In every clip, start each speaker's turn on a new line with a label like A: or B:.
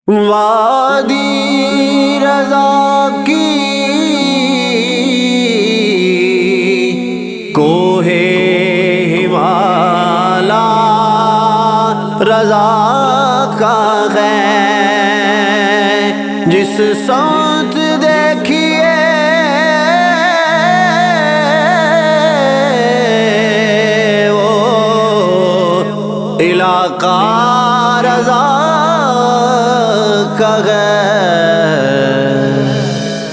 A: وادی رضا کی کوہ ہمالا رضا کا ہے، جس سمت دیکھیے وہ علاقہ رضا کا ہے۔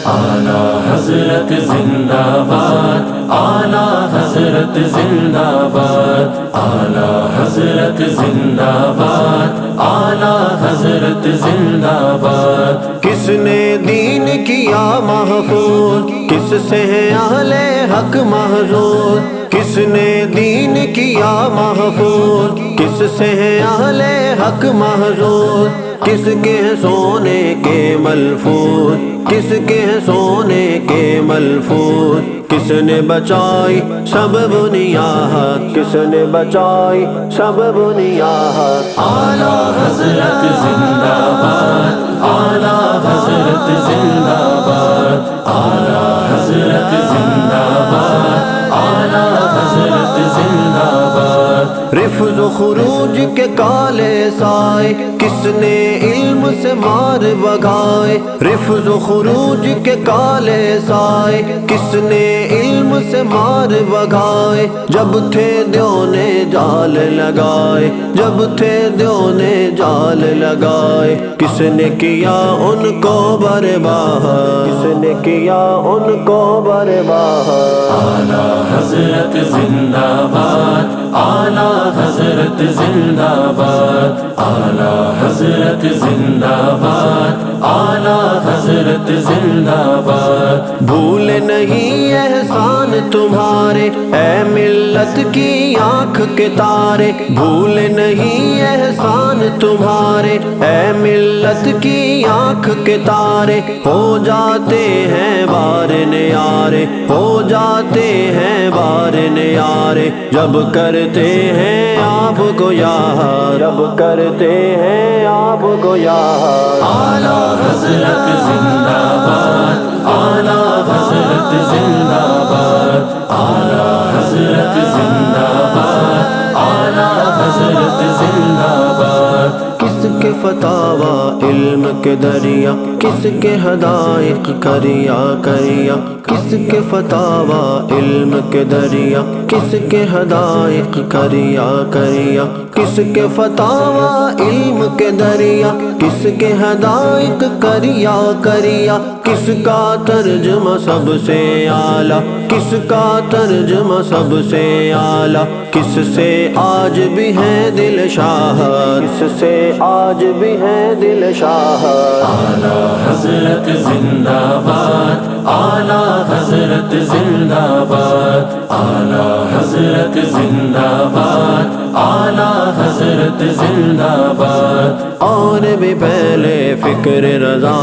B: اعلیٰ حضرت زندہ باد، اعلیٰ حضرت زندہ باد، اعلیٰ حضرت زندہ باد، اعلیٰ حضرت زندہ باد۔
A: کس نے دین کیا محفوظ، کس سے ہے اہل حق محظوظ؟ کس نے دین کیا محفوظ، کس سے ہے اہل حق محظوظ؟ کس کے سونے کے ملفوظ، کس کے سونے کے ملفوظ؟ کس نے بچائی سب بنیاد، کس نے بچائی سب بنیاد؟
B: اعلیٰ حضرت زندہ باد، اعلیٰ حضرت زندہ باد، اعلیٰ حضرت زندہ باد، اعلیٰ حضرت زندہ باد۔
A: رفض و خروج کے کالے سائے کس نے علم سے مار بگائے؟ رفض و خروج کے کالے سائے کس نے علم سے مار بگائے؟ جب تھے دیو نے جال لگائے، جب تھے دیو نے جال لگائے، کس نے کیا ان کو برباد؟ کس نے کیا ان کو برباد؟
B: اعلیٰ حضرت زندہ باد، اعلیٰ حضرت زندہ باد، اعلیٰ حضرت زندہ باد، اعلیٰ حضرت زندہ باد۔
A: بھول نہیں احسان تمہارے اے ملت کی آنکھ کے تارے، بھول نہیں احسان تمہارے اے ملت کی آنکھ کے تارے۔ ہو جاتے ہیں بار نیارے، ہو جاتے ہیں بار نیارے، جب کرتے ہیں آپ کو یاد، جب کرتے ہیں آپ کو یاد۔
B: اعلیٰ حضرت زندہ باد، اعلیٰ حضرت زندہ باد، اعلیٰ حضرت زندہ باد، اعلیٰ حضرت زندہ باد۔
A: کس کے فتاوی علم کے دریا، کس کے حدائق کریا کریا، کس کے فتاوی علم کے دریا، کس کے حدائق کریا کریا، کس کے فتاوی علم کے دریا، کس کے حدائق کریا کریا، کس کا ترجمہ سب سے اعلیٰ، کس کا ترجمہ سب سے اعلیٰ، کس سے آج بھی ہے دل شاہد، کس سے آج بھی ہے دل شاہد۔
B: اعلیٰ حضرت زندہ باد، اعلیٰ حضرت زندہ باد، اعلیٰ حضرت زندہ باد، اعلیٰ حضرت زندہ باد۔
A: اور بھی پہلے فکر رضا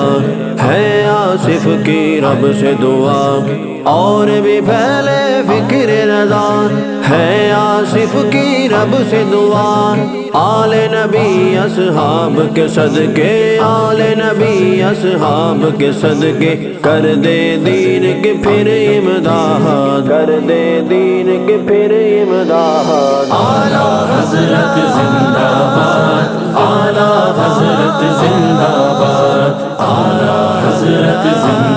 A: ہے آصف کی رب سے دعا، اور بھی پہلے فکر رضا ہے آصف کی رب سے دعا۔ آل نبی اصحاب کے صدقے، آل نبی اصحاب کے صدقے، کر دے دین کے پھر امداد، کر دے دین کے پھر امداد۔
B: اعلیٰ حضرت زندہ باد، اعلیٰ حضرت زندہ باد، اعلیٰ حضرت زندہ